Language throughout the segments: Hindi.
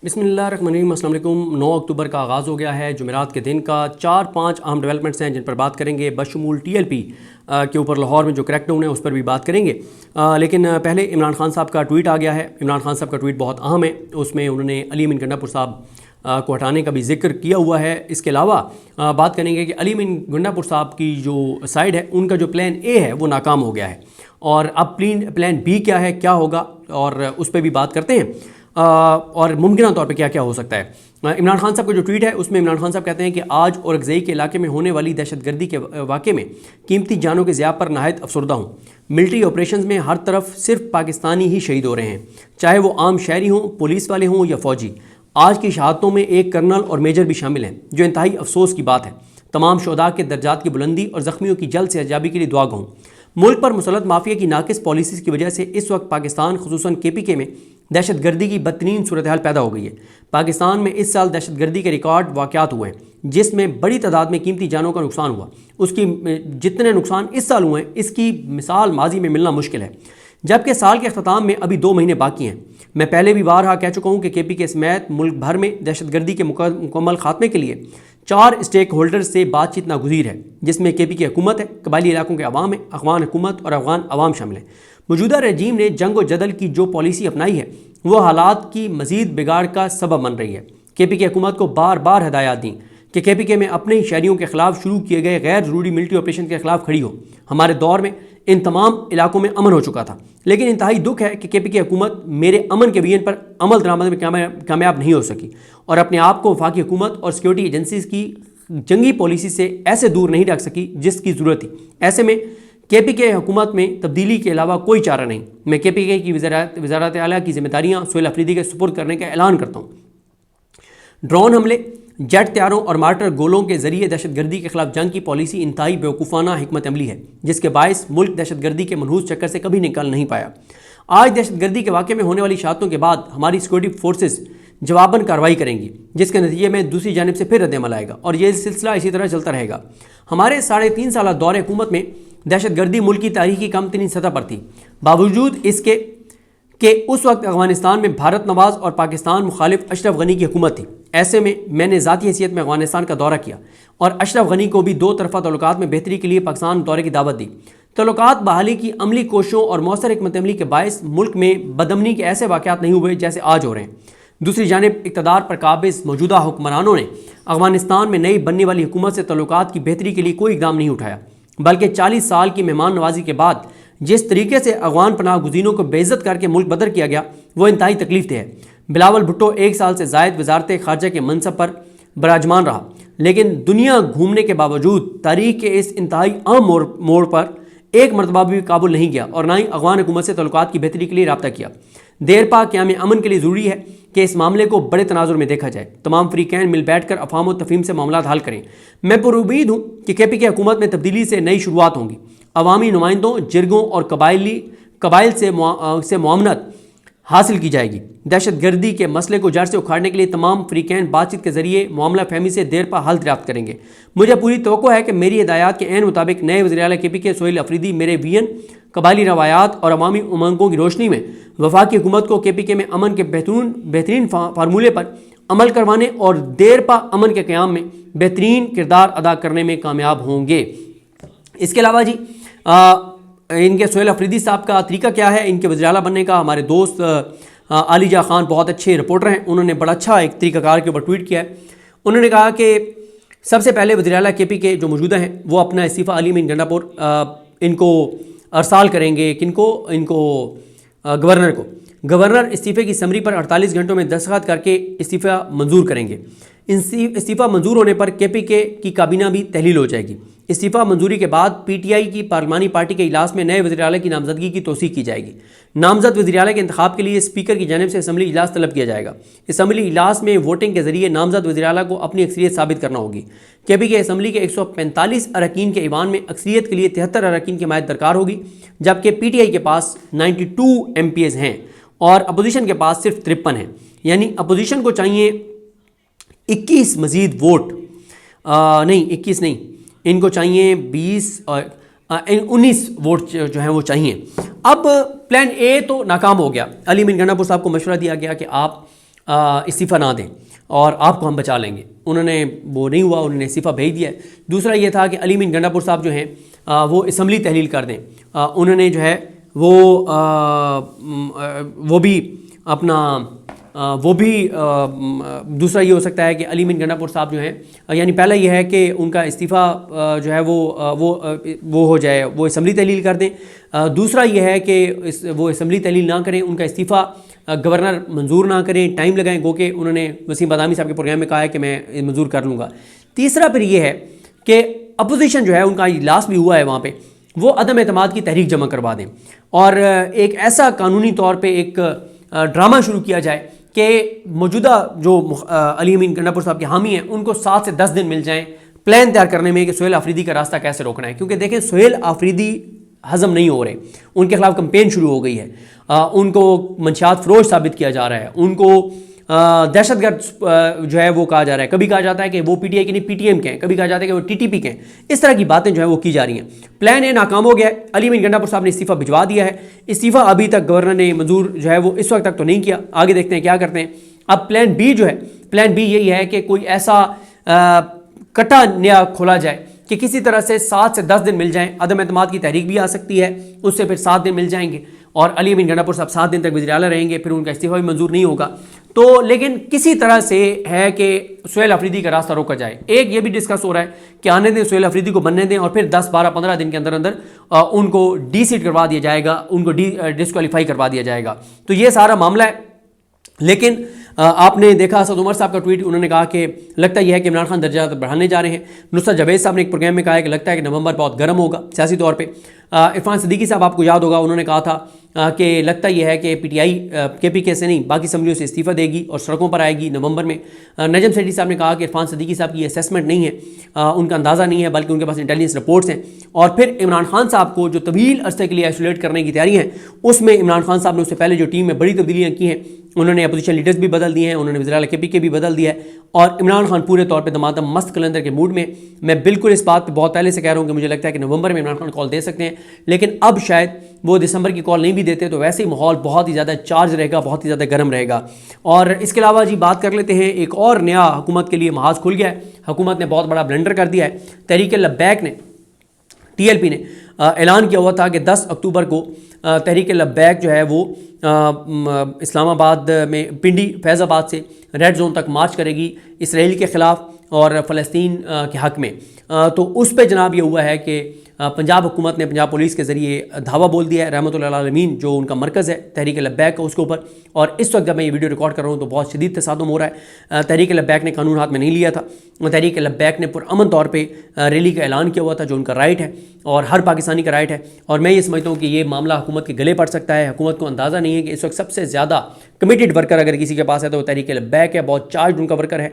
बिस्मिल्लाहिर्रहमानिर्रहीम। अस्सलाम वालेकुम। 9 अक्टूबर का आगाज़ हो गया है। जुमेरात के दिन का 4-5 अहम डेवलपमेंट्स हैं जिन पर बात करेंगे। बशमूल TLP के ऊपर लाहौर में जो क्रैकडाउन है उस पर भी बात करेंगे। लेकिन पहले इमरान खान साहब का ट्वीट आ गया है। इमरान खान साहब का ट्वीट बहुत अहम है। उसमें उन्होंने अली अमीन गंडापुर साहब को हटाने का भी जिक्र किया हुआ है। इसके अलावा बात करेंगे कि अली अमीन गंडापुर साहब की जो साइड है उनका जो प्लान A है वो नाकाम हो गया है और अब प्लान B क्या है, क्या होगा, और उस पर भी बात करते हैं और मुमकिन तौर पे क्या क्या हो सकता है। इमरान खान साहब का जो ट्वीट है उसमें इमरान खान साहब कहते हैं कि आज औरंगज़ई के इलाके में होने वाली दहशतगर्दी के वाक़े में कीमती जानों के ज़िया पर नहायत अफसरदा हूँ। मिलिट्री ऑपरेशंस में हर तरफ सिर्फ पाकिस्तानी ही शहीद हो रहे हैं, चाहे वो आम शहरी हों, पुलिस वाले हों या फ़ौजी। आज की शहादतों में एक कर्नल और मेजर भी शामिल हैं, जो इंतहाई अफसोस की बात है। तमाम शोधा के दर्जात की बुलंदी और ज़ख्मियों की जल्द से अजाबी के लिए दुआ गो। मुल्क पर मुसल्लत माफिया की नाकिस पॉलिसीज़ की वजह से इस वक्त पाकिस्तान खुसूसन KPK में दहशतगर्दी की बदतरीन सूरत हाल पैदा हो गई है। पाकिस्तान में इस साल दहशतगर्दी के रिकॉर्ड वाक़यात हुए हैं जिसमें बड़ी तादाद में कीमती जानों का नुकसान हुआ। उसकी जितने नुकसान इस साल हुए हैं इसकी मिसाल माजी में मिलना मुश्किल है, जबकि साल के अख्ताम में अभी 2 महीने बाकी हैं। मैं पहले भी बारहा कह चुका हूँ कि KPK समेत मुल्क भर में दहशतगर्दी के मुकम्मल खात्मे के लिए 4 स्टेक होल्डर्स से बातचीत नागुज़ीर है, जिसमें KPK हुकूमत है, कबायली इलाकों के अवाम है, अफगान हुकूमत और अफगान अवाम शामिल हैं। मौजूदा रजीम ने जंग व जदल की जो पॉलिसी अपनाई है वो हालात की मजीद बिगाड़ का सबब बन रही है। KPK हुकूमत को बार बार हदायत दी कि KPK में अपने ही शहरियों के खिलाफ शुरू किए गए गैर ज़रूरी मिलिट्री ऑपरेशन के खिलाफ खड़ी हो। हमारे दौर में इन तमाम इलाकों में अमन हो चुका था, लेकिन इंतहाई दुख है कि KPK हुकूमत मेरे अमन के विजन पर अमल दरामद में कामयाब नहीं हो सकी और अपने आप को वफाकी हुकूमत और सिक्योरिटी एजेंसीज़ की जंगी पॉलिसी से ऐसे दूर नहीं रख सकी जिसकी ज़रूरत थी। ऐसे में KPK हुकूमत में तब्दीली के अलावा कोई चारा नहीं। मैं KPK की वज़ारत आला की जिम्मेदारियाँ सोहेल अफरीदी के सुपुर्द करने का ऐलान करता हूँ। ड्रोन हमले, जेट तैयारों और मार्टर गोलों के जरिए दहशतगर्दी के खिलाफ जंग की पॉलिसी इंतहाई बेवकूफ़ाना हिकमत अमली है, जिसके बायस मुल्क दहशतगर्दी के मनहूस चक्कर से कभी निकल नहीं पाया। आज दहशतगर्दी के वाक़े में होने वाली शहादतों के बाद हमारी सिक्योरिटी फोर्सेस जवाबन कार्रवाई करेंगी, जिसके नतीजे में दूसरी जानिब से फिर रद्द-ए-अमल आएगा और यह सिलसिला इसी तरह चलता रहेगा। हमारे 3.5 साल दौरे हुकूमत में दहशतगर्दी मुल्क की तारीख की कम तरीन सतह पर थी, बावजूद इसके कि उस वक्त अफगानिस्तान में भारत नवाज और पाकिस्तान मुखालिफ अशरफ गनी की हुकूमत थी। ऐसे में मैंने ज़ाती हैसियत में अफगानिस्तान का दौरा किया और अशरफ गनी को भी 2 तरफ़ा तल्लुकात में बेहतरी के लिए पाकिस्तान दौरे की दावत दी। तल्लुकात बहाली की अमली कोशिशों और मौसर हिकमत अमली के बायस मुल्क में बदअमनी के ऐसे वाक़यात नहीं हुए जैसे आज हो रहे हैं। दूसरी जानिब इक़्तिदार पर काबिज़ मौजूदा हुक्मरानों ने अफगानिस्तान में नई बनने वाली हुकूमत से तल्लुकात की बेहतरी के लिए कोई इक़दाम नहीं उठाया, बल्कि 40 साल की मेहमान नवाजी के बाद जिस तरीके से अफगान पनाह गुज़ीनों को बेइज्जत करके मुल्क बदर किया गया वो इंतहाई तकलीफ दे है। बिलावल भुट्टो 1 साल से ज़ायद वजारत ख़ारजा के मनसब पर बराजमान रहा, लेकिन दुनिया घूमने के बावजूद तारीख के इस इंतहाई अहम मोड़ पर एक मरतबा भी काबुल नहीं गया और ना ही अफगान हुकूमत से तल्लुकात की बेहतरी के लिए रब्ता किया। देर पा क़याम अमन के लिए ज़रूरी है कि इस मामले को बड़े तनाजुर में देखा जाए। तमाम फ़रीक़ैन मिल बैठ कर अफ़हाम और तफ़हीम से मामला हल करें। मैं पुरुमीद हूँ कि KPK हुकूमत में तब्दीली से नई शुरुआत होंगी। अवामी नुमाइंदों, जिरगों और कबाइल से मुआवनत हासिल की जाएगी। दहशतगर्दी के मसले को जड़ से उखाड़ने के लिए तमाम फ़रीक़ैन बातचीत के ज़रिए मामला फहमी से देर पा हल दरियाफ्त करेंगे। मुझे पूरी तवक्को है कि मेरी हिदायत के ऐन मुताबिक नए वज़ीर-ए-आला KPK सोहेल अफरीदी मेरे विजन, कबायली रवायात और अवामी उमंगों की रोशनी में वफाकी हुकूमत को KPK में अमन के बेहतरीन फार्मूले पर अमल करवाने और देर पा अमन के क़याम में बेहतरीन किरदार अदा करने में कामयाब होंगे। इसके अलावा जी इनके सोहेल अफरीदी साहब का तरीका क्या है इनके वज़ीर-ए-आला बनने का। हमारे दोस्त आलिजा खान बहुत अच्छे रिपोर्टर हैं, उन्होंने बड़ा अच्छा एक तरीक़ाकार के ऊपर ट्वीट किया है। उन्होंने कहा कि सबसे पहले वज़ीर-ए-आला KPK जो मौजूदा हैं वो अपना इस्तीफ़ा अली अमीन गंडापुर इनको अरसाल करेंगे। किनको? इनको गवर्नर को। गवर्नर इस्तीफ़े की समरी पर 48 घंटों में दस्तखत करके इस्तीफ़ा मंजूर करेंगे। इस्तीफ़ा मंजूर होने पर KPK की काबीना भी तहलील हो जाएगी। इस्तीफ़ा मंजूरी के बाद PTI की पार्लिमानी पार्टी के इजलास में नए वज़ीर-ए-आला की नामजदगी की तौसीक़ की जाएगी। नामजद वज़ीर-ए-आला के इंतखाब के लिए स्पीकर की जानिब से असम्बली इजलास तलब किया जाएगा। असम्बली इजलास में वोटिंग के जरिए नामजद वज़ीर-ए-आला को अपनी अक्सरियत साबित करना होगी। KPK असम्बली के 145 अरकान के ईवान में अक्सरियत के लिए 73 अरकान की हिमायत दरकार होगी, जबकि PTI के पास 92 MPs हैं और अपोजिशन के पास सिर्फ 53 हैं। यानी अपोजिशन को चाहिए 21 मज़ीद वोट, नहीं 21 नहीं, इनको चाहिए 20 और 19 वोट जो हैं वो चाहिए। अब प्लान A तो नाकाम हो गया। अली अमीन गंडापुर साहब को मशवरा दिया गया कि आप इस्तीफ़ा ना दें और आपको हम बचा लेंगे। उन्होंने वो नहीं हुआ, उन्होंने इस्तीफ़ा भेज दिया है। दूसरा ये था कि अली मीन गंडापुर साहब जो हैं वो असम्बली तहलील कर दें। उन्होंने जो है वो भी अपना दूसरा ये हो सकता है कि अली मीन गंडापुर साहब जो हैं, यानी पहला ये है कि उनका इस्तीफ़ा जो है वो हो जाए, वो असम्बली तहलील कर दें। दूसरा ये है कि वो असम्बली तहलील ना करें, उनका इस्तीफ़ा गवर्नर मंजूर ना करें, टाइम लगाएं, गो के उन्होंने वसीम बादामी साहब के प्रोग्राम में कहा है कि मैं मंजूर कर लूँगा। तीसरा फिर ये है कि अपोजिशन जो है उनका इजलास भी हुआ है, वहाँ पर वो अदम एतमाद की तहरीक जमा करवा दें और एक ऐसा कानूनी तौर पर एक ड्रामा शुरू किया जाए कि मौजूदा जो अली मीन गंडापुर साहब के हामी हैं उनको 7 से 10 दिन मिल जाएं प्लान तैयार करने में कि सुहेल आफरीदी का रास्ता कैसे रोकना है। क्योंकि देखें, सुहेल आफरीदी हजम नहीं हो रहे, उनके खिलाफ कंपेन शुरू हो गई है, उनको मंशियात फरोश साबित किया जा रहा है, उनको दहशतगर्द जो है वो कहा जा रहा है। कभी कहा जाता है कि वो पीटीआई के नहीं पीटीएम के हैं, कभी कहा जाता है कि वो टीटीपी के हैं। इस तरह की बातें जो है वो की जा रही हैं। प्लान ए नाकाम हो गया है। अली मीन गंडापुर साहब ने इस्तीफ़ा भिजवा दिया है। इस्तीफ़ा अभी तक गवर्नर ने मंजूर जो है वो इस वक्त तक तो नहीं किया। आगे देखते हैं क्या करते हैं। अब प्लान बी जो है, प्लान बी यही है कि कोई ऐसा कटा नया खोला जाए कि किसी तरह से 7 से 10 दिन मिल जाएं। अदम एतमाद की तहरीक भी आ सकती है, उससे फिर 7 दिन मिल जाएंगे और अली मीन गंडापुर साहब 7 दिन तक वज़ीर आला रहेंगे, फिर उनका इस्तीफ़ा भी मंजूर नहीं होगा। तो लेकिन किसी तरह से है कि सुहेल आफरीदी का रास्ता रोका जाए। एक ये भी डिस्कस हो रहा है कि आने दें, सुहेल आफरीदी को बनने दें और फिर 10, 12, 15 दिन के अंदर अंदर उनको डी-सीट करवा दिया जाएगा, उनको डिस्क्वालीफाई करवा दिया जाएगा। तो ये सारा मामला है। लेकिन आपने देखा असद उमर साहब का ट्वीट, उन्होंने कहा कि लगता यह है कि इमरान खान दर्जा बढ़ाने जा रहे हैं। नुसरत जावेद साहब ने एक प्रोग्राम में कहा है कि लगता है कि नवंबर बहुत गर्म होगा सियासी तौर पे। इरफान सिद्दीकी साहब आपको याद होगा, उन्होंने कहा था कि लगता यह है कि पीटीआई केपीके से नहीं बाकी असम्बलियों से इस्तीफ़ा देगी और सड़कों पर आएगी नवंबर में। नजम सेठी साहब ने कहा कि इरफान सिद्दीकी साहब की असेसमेंट नहीं है, उनका अंदाज़ा नहीं है, बल्कि उनके पास इंटेलिजेंस रिपोर्ट्स हैं। और फिर इमरान खान साहब को जो तवील अरसे के लिए आइसोलेट करने की तैयारी है, उसमें इमरान खान साहब ने उससे पहले जो टीम में बड़ी तब्दीलियाँ की हैं, उन्होंने अपोजिशन लीडर्स भी बदल दिए हैं, उन्होंने वज़ीर आला केपीके भी बदल दिया है और इमरान खान पूरे तौर पे दमादम मस्त कलंदर के मूड में। मैं बिल्कुल इस बात पे बहुत पहले से कह रहा हूँ कि मुझे लगता है कि नवंबर में इमरान खान कॉल दे सकते हैं, लेकिन अब शायद वो दिसंबर की कॉल नहीं भी देते तो वैसे ही माहौल बहुत ही ज़्यादा चार्ज रहेगा, बहुत ही ज़्यादा गर्म रहेगा। और इसके अलावा जी बात कर लेते हैं, एक और नया हुकूमत के लिए महाज खुल गया है। हुकूमत ने बहुत बड़ा ब्लंडर कर दिया है। तहरीक लब्बैक ने, टीएलपी ने ऐलान किया हुआ था कि 10 अक्टूबर को तहरीक लब्बैक जो है वो इस्लामाबाद में पिंडी फैज़ाबाद से रेड जोन तक मार्च करेगी इसराइल के ख़िलाफ़ और फ़लस्तीन के हक़ में। तो उस पर जनाब ये हुआ है कि पंजाब हुकूमत ने पंजाब पुलिस के ज़रिए धावा बोल दिया है रहमतुल्लाह आलमीन जो उनका मरकज़ है तहरीक लब्बैक का, उसके ऊपर। और इस वक्त जब मैं ये वीडियो रिकॉर्ड कर रहा हूँ तो बहुत शदीद तसादुम हो रहा है। तहरीक लब्बैक ने कानून हाथ में नहीं लिया था। तहरीक लब्बैक ने पुरअमन तौर पर रैली का ऐलान किया हुआ था, जो उनका राइट है और हर पाकिस्तानी का राइट है। और मैं ये समझता हूँ कि ये मामला हुकूमत के गले पड़ सकता है। हुकूमत को अंदाज़ा नहीं है कि इस वक्त सबसे ज़्यादा कमिटेड वर्कर अगर किसी के पास है तो वो तहरीक लब्बैक है। बहुत चार्ज उनका वर्कर है,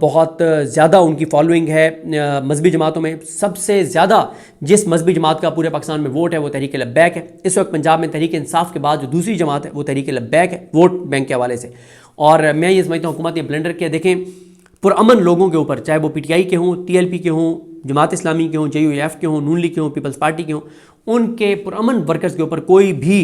बहुत ज़्यादा उनकी फॉलोइंग है मजहबी जमातों में। सबसे ज़्यादा जिस मजहबी जमात का पूरे पाकिस्तान में वोट है वो तहरीक लब्बैक है। इस वक्त पंजाब में तहरीक इंसाफ के बाद जो दूसरी जमात है वो तहरीक लब्बैक है, वोट बैंक के हवाले से। और मैं ये समझता हूँ हुकूमत ने ब्लेंडर किया। देखें, पुरअमन लोगों के ऊपर, चाहे वो पीटीआई के हों, टीएलपी के हों, जमात इस्लामी के हों, जेयूएफ के हों, नून लीग के हों, पीपल्स पार्टी के हों, उनके पुरअमन वर्कर्स के ऊपर कोई भी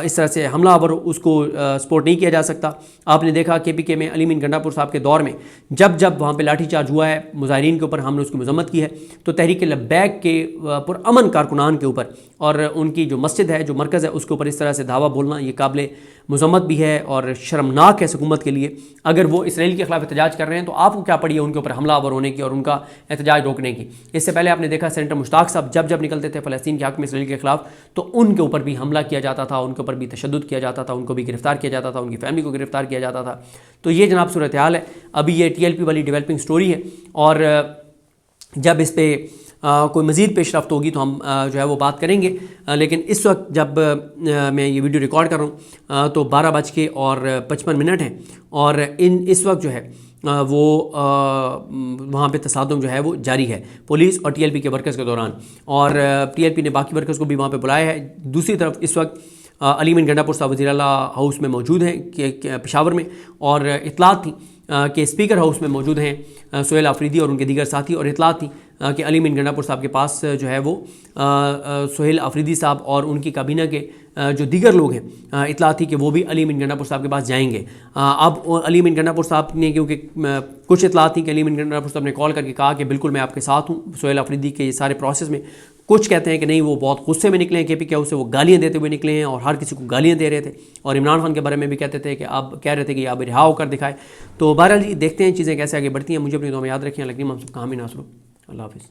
इस तरह से हमलावर उसको सपोर्ट नहीं किया जा सकता। आपने देखा केपीके में अली मीन गंडापुर साहब के दौर में जब जब वहाँ पे लाठीचार्ज हुआ है मुजाहिरीन के ऊपर, हमने उसकी मजम्मत की है। तो तहरीक लब्बैक के पुरअमन कारकुनान के ऊपर और उनकी जो मस्जिद है, जो मरकज़ है, उसके ऊपर इस तरह से धावा बोलना ये काबिल मजम्मत भी है और शर्मनाक है हुकूमत के लिए। अगर वो इसराइल के खिलाफ एहतजाज कर रहे हैं तो आपको क्या पड़ी है उनके ऊपर हमलावर होने की और उनका एहतजाज रोकने की। इससे पहले आपने देखा सेनेटर मुश्ताक साहब जब जब निकलते थे फ़लस्तीन के हक़ में इसराइल के खिलाफ तो उनके ऊपर भी हमला किया जाता था, उनके ऊपर भी तशद्दुद किया जाता था, उनको भी गिरफ्तार किया जाता था, उनकी फैमिली को गिरफ्तार किया जाता था। तो ये जनाब सूरत हाल है। अभी ये टीएलपी वाली डेवलपिंग स्टोरी है और जब इस पर कोई मज़ीद पेशरफ्त होगी तो हम जो है वो बात करेंगे। लेकिन इस वक्त जब मैं ये वीडियो रिकॉर्ड कर रहा हूँ तो 12:55 हैं और इस वक्त जो है वो वहाँ पे तसादुम जो है वो जारी है पुलिस और टीएलपी के वर्कर्स के दौरान। और टीएलपी ने बाकी वर्कर्स को भी वहाँ पे बुलाया है। दूसरी तरफ इस वक्त अली मीन गंडापुर साहब वज़ीर आला हाउस में मौजूद हैं कि पेशावर में, और इतलात थी कि स्पीकर हाउस में मौजूद हैं सुहेल आफरीदी और उनके दीगर साथी, और इतलात थी कि अली मीन गंडापुर साहब के पास जो है वो सुहेल आफरीदी साहब और उनकी काबीना के जो दीगर लोग हैं इतला थी कि वो भी अली अमीन गंडापुर साहब के पास जाएंगे। अब अली अमीन गंडापुर साहब ने, क्योंकि कुछ इतला थी कि अली अमीन गंडापुर साहब ने कॉल करके कहा कि बिल्कुल मैं आपके साथ हूँ सुहेल अफरीदी के ये सारे प्रोसेस में। कुछ कहते हैं कि नहीं, वो बहुत गुस्से में निकले हैं KPK हाउस से, वो गालियाँ देते हुए निकले हैं और हर किसी को गालियाँ दे रहे थे, और इमरान खान के बारे में भी कहते थे कि आप कह रहे थे कि आप रिहा होकर दिखाए। तो बहरहाल जी देखते हैं चीज़ें कैसे आगे बढ़ती हैं। मुझे अपनी दुआ में याद रखें। लगी हम सब कहामी नासरो। अल्लाह हाफ़िज़।